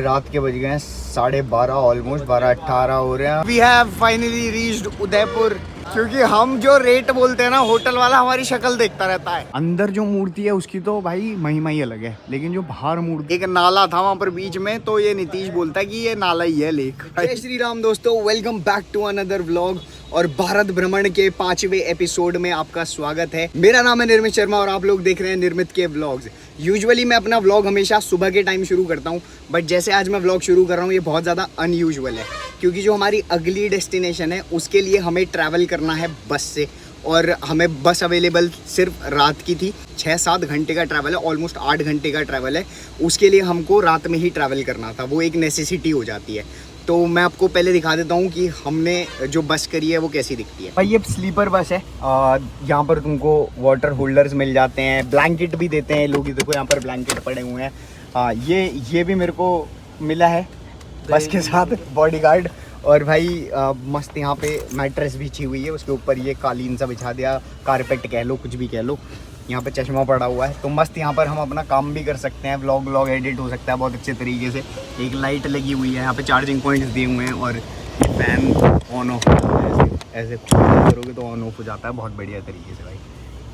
रात के बज गए हैं 12:30, ऑलमोस्ट 12:18 हो रहे हैं। We have finally reached Udaipur. क्योंकि हम जो रेट बोलते हैं ना, होटल वाला हमारी शक्ल देखता रहता है। अंदर जो मूर्ति है उसकी तो भाई महिमा ही अलग है, लेकिन जो बाहर मूर्ति, एक नाला था वहाँ पर बीच में, तो ये नीतीश बोलता है कि ये नाला ही है लेक। जय श्री राम दोस्तों, welcome back to another vlog और भारत भ्रमण के 5वें एपिसोड में आपका स्वागत है। मेरा नाम है निर्मित शर्मा और आप लोग देख रहे हैं निर्मित के व्लॉग्स। यूजुअली मैं अपना व्लॉग हमेशा सुबह के टाइम शुरू करता हूँ, बट जैसे आज मैं व्लॉग शुरू कर रहा हूँ ये बहुत ज़्यादा अनयूजुअल है, क्योंकि जो हमारी अगली डेस्टिनेशन है उसके लिए हमें ट्रैवल करना है बस से, और हमें बस अवेलेबल सिर्फ रात की थी। 6-7 घंटे का ट्रैवल है, ऑलमोस्ट 8 घंटे का ट्रैवल है। उसके लिए हमको रात में ही ट्रैवल करना था, वो एक नेसेसिटी हो जाती है। तो मैं आपको पहले दिखा देता हूँ कि हमने जो बस करी है वो कैसी दिखती है। भाई ये स्लीपर बस है, यहाँ पर तुमको वाटर होल्डर्स मिल जाते हैं, ब्लैंकेट भी देते हैं लोग। देखो यहाँ पर ब्लैंकेट पड़े हुए हैं। ये भी मेरे को मिला है बस के साथ, बॉडीगार्ड। और भाई मस्त यहाँ पे मैट्रेस बिछी हुई है, उसके ऊपर ये कालीन सा बिछा दिया, कारपेट कह लो, कुछ भी कह लो। यहाँ पे चश्मा पड़ा हुआ है, तो मस्त यहाँ पर हम अपना काम भी कर सकते हैं, व्लॉग एडिट हो सकता है बहुत अच्छे तरीके से। एक लाइट लगी हुई है यहाँ पे, चार्जिंग पॉइंट्स दिए हुए हैं, और ये फैन ऑन ऑफ ऐसे करोगे तो ऑन ऑफ हो जाता है बहुत बढ़िया तरीके से भाई।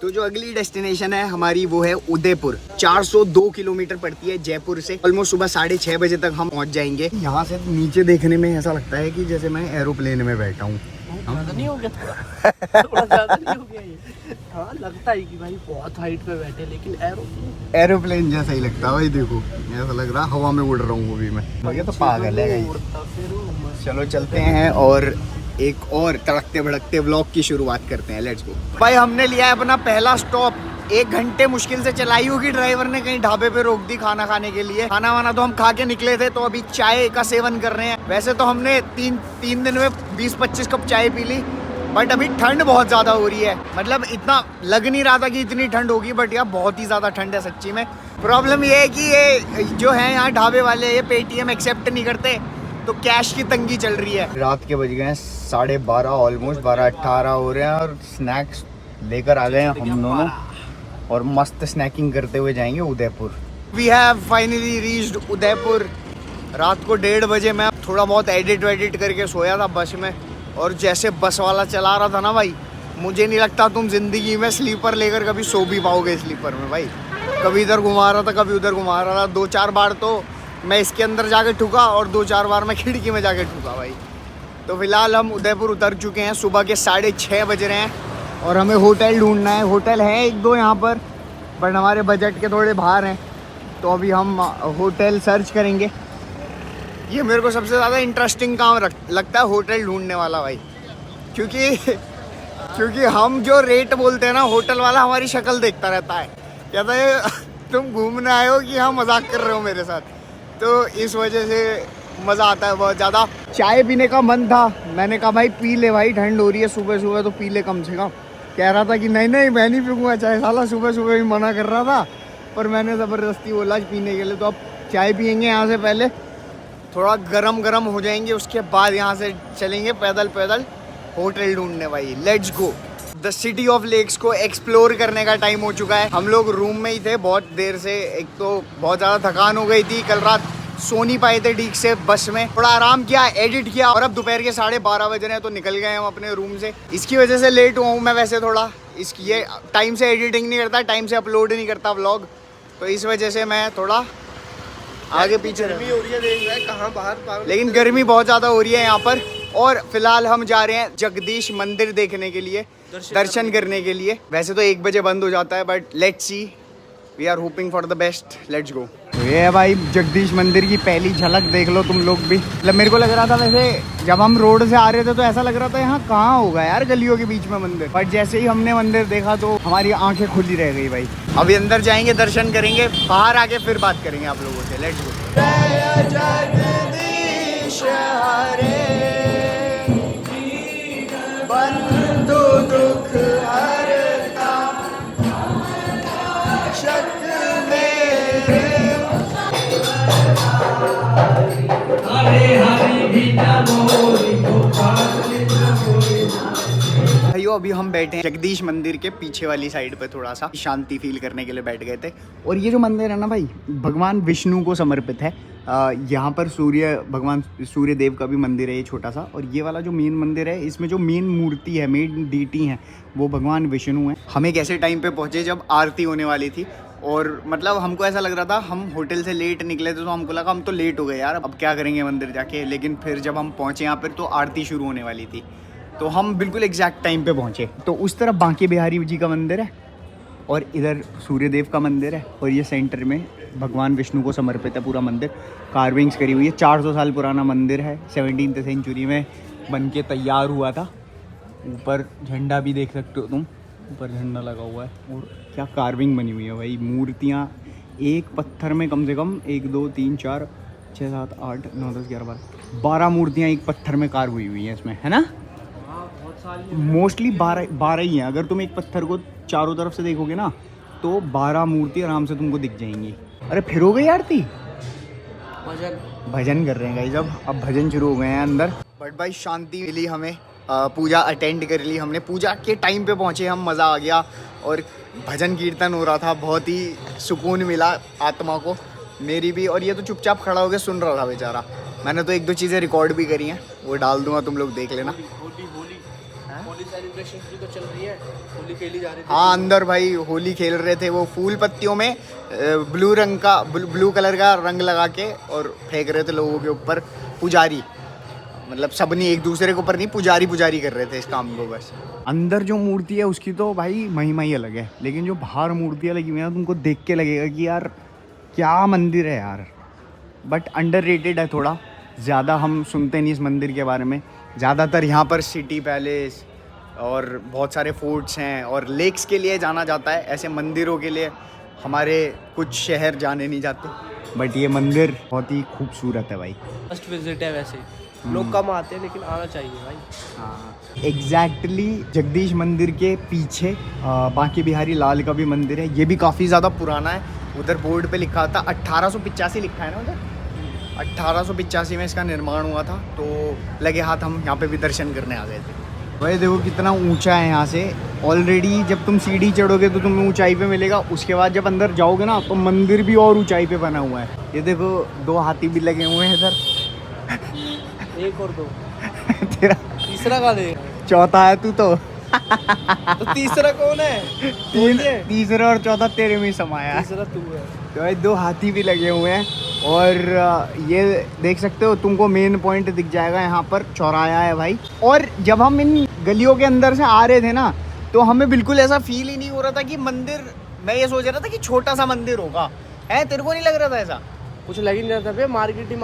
तो जो अगली डेस्टिनेशन है हमारी वो है उदयपुर। 402 किलोमीटर पड़ती है जयपुर से। ऑलमोस्ट सुबह 6:30 बजे तक हम पहुंच जाएंगे। यहाँ से नीचे देखने में ऐसा लगता है कि जैसे मैं एरोप्लेन में बैठा हूँ। नहीं हो गया थोड़ा ज़्यादा नहीं हो गया ये? हाँ लगता है कि भाई बहुत हाइट पे बैठे, लेकिन एरोप्लेन जैसा ही लगता है भाई। देखो ऐसा लग रहा हवा में उड़ रहा हूँ अभी मैं। ये तो पागल है। चलो चलते हैं और एक और तड़कते भड़कते व्लॉग की शुरुआत करते हैं। Let's go. भाई हमने लिया है अपना पहला स्टॉप। 1 घंटे मुश्किल से चलाई होगी, ड्राइवर ने कहीं ढाबे पे रोक दी खाना खाने के लिए। खाना वाना तो हम खा के निकले थे, तो अभी चाय का सेवन कर रहे हैं। वैसे तो हमने तीन दिन में 20-25 कप चाय पी ली, बट अभी ठंड बहुत ज़्यादा हो रही है। मतलब इतना लग नहीं रहा था कि इतनी ठंड होगी, बट यार बहुत ही ज़्यादा ठंड है सच्ची में। प्रॉब्लम ये है कि ये जो है यहाँ ढाबे वाले, ये पेटीएम एक्सेप्ट नहीं करते, तो कैश की तंगी चल रही है। रात के बज गए हैं 12:30, ऑलमोस्ट 12:18 हो रहे हैं, और स्नैक्स लेकर आ गए हैं हम दोनों, और मस्त स्नैकिंग करते हुए जाएंगे Udaipur. We have finally reached Udaipur. रात को 1:30 बजे मैं थोड़ा बहुत एडिट करके सोया था बस में, और जैसे बस वाला चला रहा था ना भाई, मुझे नहीं लगता तुम जिंदगी में स्लीपर लेकर कभी सो भी पाओगे स्लीपर में भाई। कभी इधर घुमा रहा था, कभी उधर घुमा रहा था। 2-4 बार तो मैं इसके अंदर जाके ठुका, और 2-4 बार मैं खिड़की में जाके ठुका भाई। तो फिलहाल हम उदयपुर उतर चुके हैं, सुबह के 6:30 बज रहे हैं, और हमें होटल ढूंढना है। होटल है 1-2 यहाँ पर, बट हमारे बजट के थोड़े बाहर हैं, तो अभी हम होटल सर्च करेंगे। ये मेरे को सबसे ज़्यादा इंटरेस्टिंग काम लगता है, होटल ढूंढने वाला भाई। क्योंकि हम जो रेट बोलते हैं ना, होटल वाला हमारी शक्ल देखता रहता है, कहता है तुम घूमने आए हो कि हाँ मजाक कर रहे हो मेरे साथ। तो इस वजह से मज़ा आता है बहुत ज़्यादा। चाय पीने का मन था, मैंने कहा भाई पी ले भाई, ठंड हो रही है, सुबह तो पी ले कम से कम। कह रहा था कि नहीं मैं नहीं पीऊँगा चाय, साला सुबह भी मना कर रहा था, पर मैंने ज़बरदस्ती बोला पीने के लिए। तो अब चाय पियेंगे यहाँ से, पहले थोड़ा गरम हो जाएंगे, उसके बाद यहाँ से चलेंगे पैदल होटल ढूंढने भाई। Let's go. The city of lakes को एक्सप्लोर करने का टाइम हो चुका है। हम लोग रूम में ही थे बहुत देर से, एक तो बहुत ज़्यादा थकान हो गई थी, कल रात सो नहीं पाए थे ठीक से बस में। थोड़ा आराम किया, एडिट किया, और अब दोपहर के 12:30 बज रहे हैं, तो निकल गए हम अपने रूम से। इसकी वजह से लेट हुआ हूँ मैं वैसे थोड़ा। ये टाइम से एडिटिंग नहीं करता, टाइम से अपलोड नहीं करता व्लॉग, तो इस वजह से मैं थोड़ा आगे पीछे। गर्मी हो रही है, देख रहा है कहाँ बाहर, लेकिन गर्मी बहुत ज़्यादा हो रही है यहाँ पर। और फिलहाल हम जा रहे हैं जगदीश मंदिर देखने के लिए, दर्शन करने के लिए। वैसे तो 1 बजे बंद हो जाता है, but let's see, we are hoping for the best. Let's go. ये है भाई जगदीश मंदिर की पहली झलक, देख लो तुम लोग भी। मतलब मेरे को लग रहा था, वैसे जब हम रोड से आ रहे थे तो ऐसा लग रहा था यहाँ कहाँ होगा यार गलियों के बीच में मंदिर, बट जैसे ही हमने मंदिर देखा तो हमारी आंखें खुली रह गई भाई। अभी अंदर जाएंगे, दर्शन करेंगे, बाहर आके फिर बात करेंगे आप लोगों से। Let's go. जगदीश हरे बंधु दुख हरता शक मेरे। भाइयों अभी हम बैठे हैं जगदीश मंदिर के पीछे वाली साइड पे, थोड़ा सा शांति फील करने के लिए बैठ गए थे। और ये जो मंदिर है ना भाई, भगवान विष्णु को समर्पित है। यहाँ पर भगवान सूर्य देव का भी मंदिर है, ये छोटा सा। और ये वाला जो मेन मंदिर है, इसमें जो मेन मूर्ति है, मेन डीटी है, वो भगवान विष्णु है। हम एक ऐसे टाइम पे पहुँचे जब आरती होने वाली थी, और मतलब हमको ऐसा लग रहा था, हम होटल से लेट निकले थे तो हमको लगा हम तो लेट हो गए यार, अब क्या करेंगे मंदिर जाके। लेकिन फिर जब हम पहुँचे यहाँ पर तो आरती शुरू होने वाली थी, तो हम बिल्कुल एग्जैक्ट टाइम पे पहुँचे। तो उस तरफ बांके बिहारी जी का मंदिर है और इधर सूर्यदेव का मंदिर है, और ये सेंटर में भगवान विष्णु को समर्पित है पूरा मंदिर। कार्विंग्स करी हुई है, 400 साल पुराना मंदिर है, 17th सेंचुरी में बन के तैयार हुआ था। ऊपर झंडा भी देख सकते हो तुम, ऊपर झंडा लगा हुआ है। और क्या कार्विंग बनी हुई है भाई, मूर्तियाँ एक पत्थर में कम से कम 1 2 3 4 6 7 8 9 10 11 12 मूर्तियाँ एक पत्थर में कार्व हुई हैं इसमें, है ना। मोस्टली 12 ही हैं। अगर तुम एक पत्थर को चारों तरफ से देखोगे ना तो 12 मूर्ति आराम से तुमको दिख जाएंगी। अरे फिर हो गई आरती, भजन कर रहे हैं गाइस। अब भजन शुरू हो गए हैं अंदर। बट भाई शांति मिली हमें, पूजा अटेंड कर ली हमने, पूजा के टाइम पे पहुँचे हम, मज़ा आ गया। और भजन कीर्तन हो रहा था, बहुत ही सुकून मिला आत्मा को, मेरी भी। और ये तो चुपचाप खड़ा होकर सुन रहा था बेचारा। मैंने तो 1-2 चीज़ें रिकॉर्ड भी करी हैं, वो डाल दूंगा, तुम लोग देख लेना। होली सेलिब्रेशन भी तो चल रही है, होली खेली जा रही थी। हाँ, अंदर भाई होली खेल रहे थे, वो फूल पत्तियों में ब्लू कलर का रंग लगा के और फेंक रहे थे लोगों के ऊपर। पुजारी, मतलब सबने एक दूसरे के ऊपर नहीं, पुजारी कर रहे थे इस काम को बस। अंदर जो मूर्ति है उसकी तो भाई महिमा ही अलग है, लेकिन जो बाहर मूर्तियाँ लगी हुई हैं तुमको देख के लगेगा कि यार क्या मंदिर है यार। बट अंडररेटेड है थोड़ा, ज़्यादा हम सुनते नहीं इस मंदिर के बारे में। ज़्यादातर यहाँ पर सिटी पैलेस और बहुत सारे फोर्ट्स हैं और लेक्स के लिए जाना जाता है, ऐसे मंदिरों के लिए हमारे कुछ शहर जाने नहीं जाते। बट ये मंदिर बहुत ही खूबसूरत है भाई, फर्स्ट विजिट है। वैसे लोग कम आते हैं लेकिन आना चाहिए भाई। हाँ, एग्जैक्टली जगदीश मंदिर के पीछे बांके बिहारी लाल का भी मंदिर है, ये भी काफ़ी ज़्यादा पुराना है। उधर बोर्ड पे लिखा था 1885 लिखा है ना उधर, 1885 में इसका निर्माण हुआ था। तो लगे हाथ हम यहाँ पे भी दर्शन करने आ गए थे। भाई देखो कितना ऊंचा है यहाँ से। ऑलरेडी जब तुम सीढ़ी चढ़ोगे तो तुम्हें ऊंचाई पे मिलेगा, उसके बाद जब अंदर जाओगे ना तो मंदिर भी और ऊंचाई पे बना हुआ है। ये देखो 2 हाथी भी लगे हुए हैं इधर। 1 और 2 तेरा तीसरा का दे, चौथा है तू तो। तो तीसरा कौन है? तीसरा और चौथा तेरे में ही समाया। तीसरा तू है। तो भाई 2 हाथी भी लगे हुए हैं। और ये देख सकते हो, तुमको मेन पॉइंट दिख जाएगा, यहाँ पर चौराहा है भाई। और जब हम इन गलियों के अंदर से आ रहे थे ना तो हमें बिल्कुल ऐसा फील ही नहीं हो रहा था कि मंदिर, मैं ये सोच रहा था कि छोटा सा मंदिर होगा, है तेरे को नहीं लग रहा था ऐसा? कुछ लग ही नहीं रहा था, मार्केट ही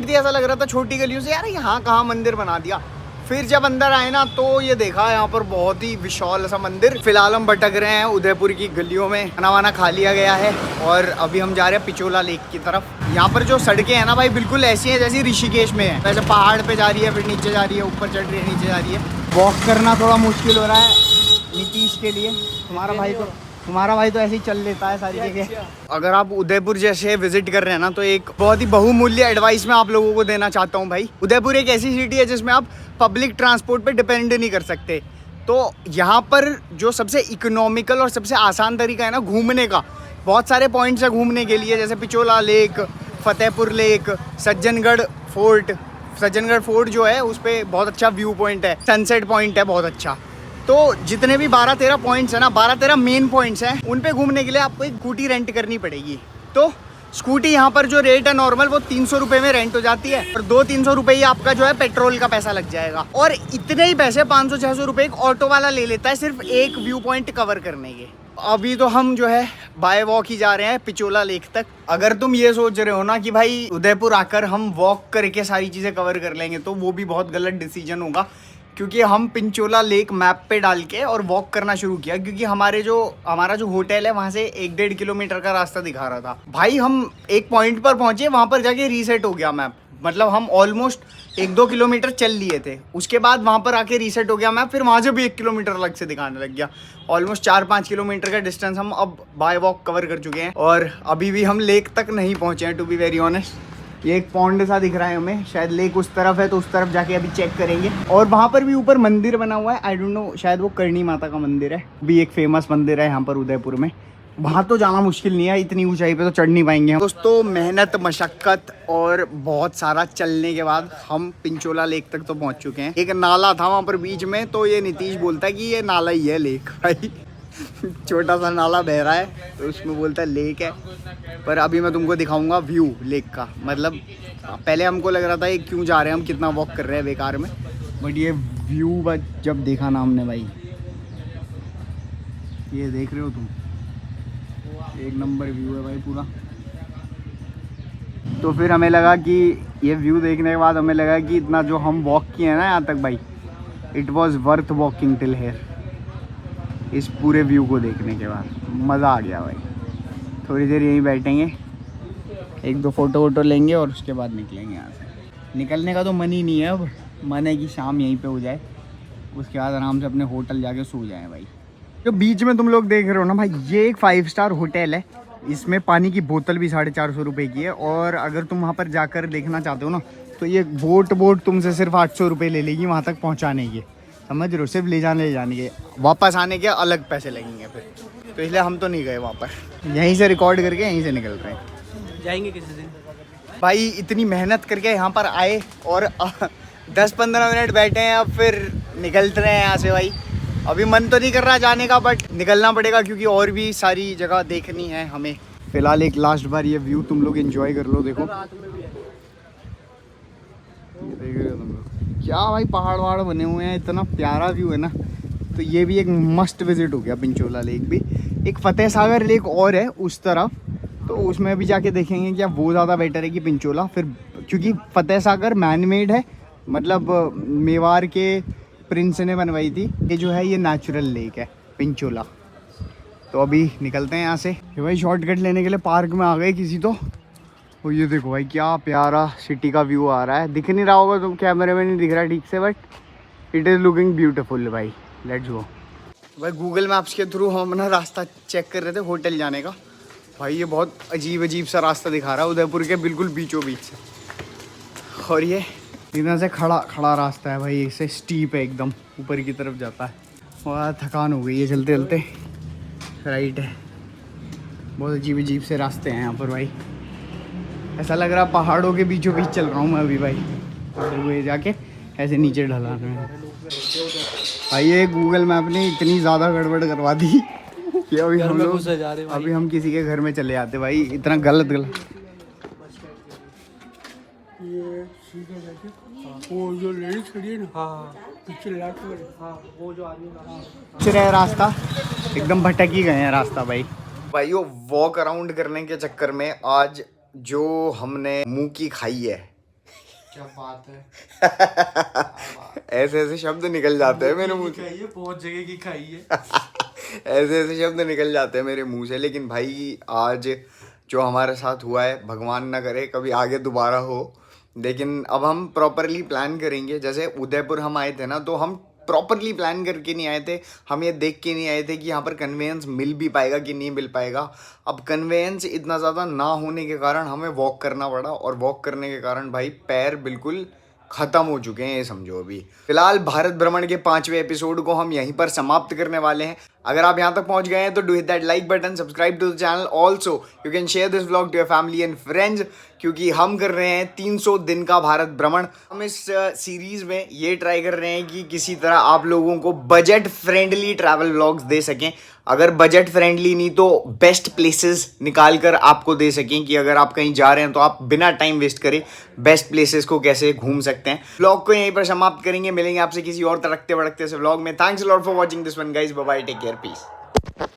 थी, ऐसा लग रहा था छोटी गलियों से यार यहाँ कहाँ मंदिर बना दिया। फिर जब अंदर आए ना तो ये देखा यहाँ पर बहुत ही विशाल सा मंदिर। फिलहाल हम भटक रहे हैं उदयपुर की गलियों में, खाना वाना खा लिया गया है और अभी हम जा रहे हैं पिचोला लेक की तरफ। यहाँ पर जो सड़कें हैं ना भाई बिल्कुल ऐसी हैं जैसी ऋषिकेश में है, वैसे पहाड़ पे जा रही है, फिर नीचे जा रही है, ऊपर चढ़ रही है, नीचे जा रही है। वॉक करना थोड़ा मुश्किल हो रहा है नीतीश के लिए। तुम्हारा भाई तो ऐसे ही चल लेता है सारी जगह। अगर आप उदयपुर जैसे विजिट कर रहे हैं ना तो एक बहुत ही बहुमूल्य एडवाइस मैं आप लोगों को देना चाहता हूँ भाई। उदयपुर एक ऐसी सिटी है जिसमें आप पब्लिक ट्रांसपोर्ट पे डिपेंड नहीं कर सकते। तो यहाँ पर जो सबसे इकोनॉमिकल और सबसे आसान तरीका है ना घूमने का, बहुत सारे पॉइंट्स है घूमने के लिए, जैसे Pichola lake, Fatehpur lake, Sajjangarh fort जो है उस पर बहुत अच्छा व्यू पॉइंट है, सनसेट पॉइंट है बहुत अच्छा। तो जितने भी 12-13 पॉइंट्स हैं ना, 12-13 मेन पॉइंट्स हैं, उन पे घूमने के लिए आपको एक स्कूटी रेंट करनी पड़ेगी। तो स्कूटी यहाँ पर जो रेट है नॉर्मल वो 300 रुपये में रेंट हो जाती है और 200-300 रुपये ही आपका जो है पेट्रोल का पैसा लग जाएगा। और इतने ही पैसे 500-600 रुपये एक ऑटो वाला ले लेता है सिर्फ एक व्यू पॉइंट कवर करने के। अभी तो हम जो है बाय वॉक ही जा रहे हैं पिचोला लेक तक। अगर तुम ये सोच रहे हो ना कि भाई उदयपुर आकर हम वॉक करके सारी चीज़ें कवर कर लेंगे तो वो भी बहुत गलत डिसीजन होगा, क्योंकि हम पिंचोला लेक मैप पे डाल के और वॉक करना शुरू किया, क्योंकि हमारा जो होटल है वहाँ से 1-1.5 किलोमीटर का रास्ता दिखा रहा था। भाई हम एक पॉइंट पर पहुँचे, वहाँ पर जाके रीसेट हो गया मैप, मतलब हम ऑलमोस्ट 1-2 किलोमीटर चल लिए थे, उसके बाद वहाँ पर आके रीसेट हो गया मैप, फिर वहाँ से भी 1 किलोमीटर अलग से दिखाने लग गया। ऑलमोस्ट 4-5 किलोमीटर का डिस्टेंस हम अब बाय वॉक कवर कर चुके हैं और अभी भी हम लेक तक नहीं पहुँचे हैं, टू बी वेरी ऑनेस्ट। ये एक पॉन्ड सा दिख रहा है हमें, शायद लेक उस तरफ है, तो उस तरफ जाके अभी चेक करेंगे। और वहाँ पर भी ऊपर मंदिर बना हुआ है, आई डोंट नो, शायद वो करणी माता का मंदिर है, भी एक फेमस मंदिर है यहाँ पर उदयपुर में। वहाँ तो जाना मुश्किल नहीं है, इतनी ऊंचाई पे तो चढ़ नहीं पाएंगे हम। दोस्तों मेहनत मशक्कत और बहुत सारा चलने के बाद हम पिंचोला लेक तक तो पहुँच चुके हैं। एक नाला था वहाँ पर बीच में, तो ये नीतीश बोलता है कि ये नाला ही है लेक भाई। छोटा सा नाला बह रहा है तो उसमें बोलता है लेक है। पर अभी मैं तुमको दिखाऊंगा व्यू लेक का। मतलब पहले हमको लग रहा था ये क्यों जा रहे हैं हम, कितना वॉक कर रहे हैं बेकार में, बट ये व्यू जब देखा ना हमने भाई, ये देख रहे हो तुम, एक नंबर व्यू है भाई पूरा। तो फिर हमें लगा कि ये व्यू देखने के बाद हमें लगा कि इतना जो हम वॉक किए हैं ना यहाँ तक भाई, it was worth walking till here. इस पूरे व्यू को देखने के बाद मज़ा आ गया भाई। थोड़ी देर यहीं बैठेंगे, एक दो फ़ोटो वोटो लेंगे और उसके बाद निकलेंगे यहाँ से। निकलने का तो मन ही नहीं है अब, मन है कि शाम यहीं पे हो जाए, उसके बाद आराम से अपने होटल जाके सो जाए भाई। जो बीच में तुम लोग देख रहे हो ना भाई, ये एक 5 स्टार होटल है। इसमें पानी की बोतल भी 450 रुपये की है। और अगर तुम वहाँ पर जाकर देखना चाहते हो ना, तो ये बोट तुमसे सिर्फ 800 रुपये ले लेगी वहाँ तक पहुँचाने के, समझ रहे हो, सिर्फ ले जाने के, वापस आने के अलग पैसे लगेंगे फिर। तो इसलिए हम तो नहीं गए वहाँ पर, यहीं से रिकॉर्ड करके यहीं से निकल रहे हैं। जाएंगे किसी दिन भाई इतनी मेहनत करके यहाँ पर आए और 10-15 मिनट बैठे हैं, अब फिर निकलते रहे हैं यहाँ से भाई। अभी मन तो नहीं कर रहा जाने का, बट निकलना पड़ेगा क्योंकि और भी सारी जगह देखनी है हमें। फिलहाल एक लास्ट बार ये व्यू तुम लोग एंजॉय कर लो। देखो ये देख रहे हो तुम लोग, क्या भाई पहाड़ वहाड़ बने हुए हैं, इतना प्यारा व्यू है ना। तो ये भी एक मस्ट विजिट हो गया पिंचोला लेक भी। एक फतेह सागर लेक और है उस तरफ, तो उसमें भी जाके देखेंगे क्या वो ज़्यादा बेटर है कि पिंचोला। फिर क्योंकि फतेह सागर मैन मेड है, मतलब मेवाड़ के प्रिंस ने बनवाई थी। ये जो है ये नेचुरल लेक है पिंचोला। तो अभी निकलते हैं यहाँ से। ये भाई शॉर्टकट लेने के लिए पार्क में आ गए किसी तो। और ये देखो भाई क्या प्यारा सिटी का व्यू आ रहा है। दिख नहीं रहा होगा तुम, कैमरे में नहीं दिख रहा ठीक से, but it is looking beautiful भाई। Let's go. भाई गूगल मैप्स के थ्रू हम अपना रास्ता चेक कर रहे थे होटल जाने का। भाई ये बहुत अजीब सा रास्ता दिखा रहा है, उदयपुर के बिल्कुल बीचों बीच से। और ये इधर से खड़ा रास्ता है भाई, इससे स्टीप है एकदम, ऊपर की तरफ जाता है। और थकान हो गई है चलते चलते। राइट है, बहुत अजीब से रास्ते हैं यहाँ पर भाई। ऐसा लग रहा पहाड़ों के बीचों बीच चल रहा हूँ मैं अभी भाई। हुए जाके ऐसे नीचे ढलान में भाई, ये गूगल मैप ने इतनी ज़्यादा गड़बड़ करवा दी कि अभी हम लोग अभी हम किसी के घर में चले जाते भाई। इतना गलत वो जो लेडी खड़ी है ना, हाँ पीछे लेफ्ट में, हाँ वो जो आदमी है रास्ता, एकदम भटक ही गए हैं रास्ता भाई। भाइयों वॉक अराउंड करने के चक्कर में आज जो हमने मुंह की खाई है, क्या बात है। ऐसे शब्द निकल जाते हैं मेरे मुंह से, बहुत जगह की खाई है। ऐसे शब्द निकल जाते हैं मेरे मुंह से। लेकिन भाई आज जो हमारे साथ हुआ है, भगवान ना करे कभी आगे दोबारा हो। लेकिन अब हम प्रॉपरली प्लान करेंगे। जैसे उदयपुर हम आए थे ना, तो हम प्रॉपरली प्लान करके नहीं आए थे, हम ये देख के नहीं आए थे कि यहाँ पर कन्वेंस मिल भी पाएगा कि नहीं मिल पाएगा। अब कन्वेंस इतना ज़्यादा ना होने के कारण हमें वॉक करना पड़ा, और वॉक करने के कारण भाई पैर बिल्कुल ख़त्म हो चुके हैं, ये समझो। अभी फिलहाल भारत भ्रमण के 5वें एपिसोड को हम यहीं पर समाप्त करने वाले हैं। अगर आप यहाँ तक पहुँच गए हैं तो do hit that like button, subscribe to the channel. Also you can share this vlog to your family and friends, क्योंकि हम कर रहे हैं 300 दिन का भारत भ्रमण। हम इस सीरीज़ में ये ट्राई कर रहे हैं कि किसी तरह आप लोगों को बजट फ्रेंडली ट्रैवल व्लॉग्स दे सकें। अगर बजट फ्रेंडली नहीं तो बेस्ट प्लेसेस निकाल कर आपको दे सकें, कि अगर आप कहीं जा रहे हैं तो आप बिना टाइम वेस्ट करे बेस्ट प्लेसेस को कैसे घूम सकते हैं। व्लॉग को यहीं पर समाप्त करेंगे, मिलेंगे आपसे किसी और तड़कते भड़कते से व्लॉग में। Thanks a lot for watching this one guys, bye bye, take care, piece.